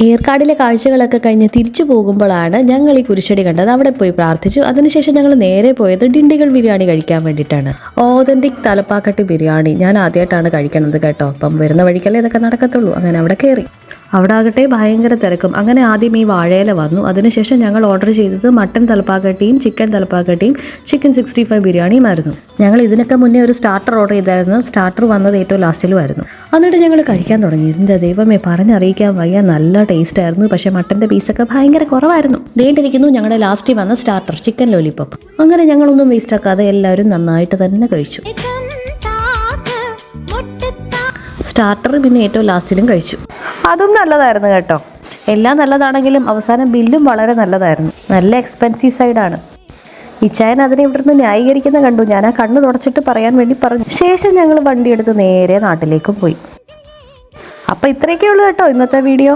ഏർക്കാടിലെ കാഴ്ചകളൊക്കെ കഴിഞ്ഞ് തിരിച്ചു പോകുമ്പോഴാണ് ഞങ്ങൾ ഈ കുരിശടി കണ്ടത്. അവിടെ പോയി പ്രാർത്ഥിച്ചു. അതിനുശേഷം ഞങ്ങൾ നേരെ പോയത് ഡിണ്ടിഗൽ ബിരിയാണി കഴിക്കാൻ വേണ്ടിയിട്ടാണ്. ഓതന്റിക് തലപ്പാക്കട്ടി ബിരിയാണി ഞാൻ ആദ്യമായിട്ടാണ് കഴിക്കണത് കേട്ടോ. അപ്പം വരുന്ന വഴിക്കല്ലേ ഇതൊക്കെ നടക്കത്തുള്ളൂ. അങ്ങനെ അവിടെ കയറി. അവിടെ ആകട്ടെ ഭയങ്കര തിരക്കും. അങ്ങനെ ആദ്യം ഈ വാഴയില വന്നു. അതിനുശേഷം ഞങ്ങൾ ഓർഡർ ചെയ്തത് മട്ടൻ തലപ്പാക്കട്ടിയും ചിക്കൻ തലപ്പാക്കട്ടിയും ചിക്കൻ 65 ബിരിയാണിയും ആയിരുന്നു. ഞങ്ങൾ ഇതിനൊക്കെ മുന്നേ ഒരു സ്റ്റാർട്ടർ ഓർഡർ ചെയ്തായിരുന്നു. സ്റ്റാർട്ടർ വന്നത് ഏറ്റവും ലാസ്റ്റിലുമായിരുന്നു. എന്നിട്ട് ഞങ്ങൾ കഴിക്കാൻ തുടങ്ങി. ഇതിൻ്റെ ദൈവമേ പറഞ്ഞറിയിക്കാൻ വയ്യ, നല്ല ടേസ്റ്റ് ആയിരുന്നു. പക്ഷേ മട്ടൻ്റെ പീസൊക്കെ ഭയങ്കര കുറവായിരുന്നു. നീണ്ടിരിക്കുന്നു ഞങ്ങളുടെ ലാസ്റ്റിൽ വന്ന സ്റ്റാർട്ടർ ചിക്കൻ ലോലിപോപ്പ്. അങ്ങനെ ഞങ്ങളൊന്നും വേസ്റ്റ് ആക്കാതെ എല്ലാവരും നന്നായിട്ട് തന്നെ കഴിച്ചു. സ്റ്റാർട്ടർ പിന്നെ ഏറ്റവും ലാസ്റ്റിലും കഴിച്ചു. അതും നല്ലതായിരുന്നു കേട്ടോ. എല്ലാം നല്ലതാണെങ്കിലും അവസാനം ബില്ലും വളരെ നല്ലതായിരുന്നു. നല്ല എക്സ്പെൻസീവ് സൈഡാണ്. ഇച്ചായൻ അതിനെ ഇവിടുന്ന് ന്യായീകരിക്കുന്ന കണ്ടു. ഞാൻ ആ കണ്ണ് തുടച്ചിട്ട് പറയാൻ വേണ്ടി പറഞ്ഞു. ശേഷം ഞങ്ങൾ വണ്ടിയെടുത്ത് നേരെ നാട്ടിലേക്കും പോയി. അപ്പോൾ ഇത്രയൊക്കെ ഉള്ളൂ കേട്ടോ ഇന്നത്തെ വീഡിയോ.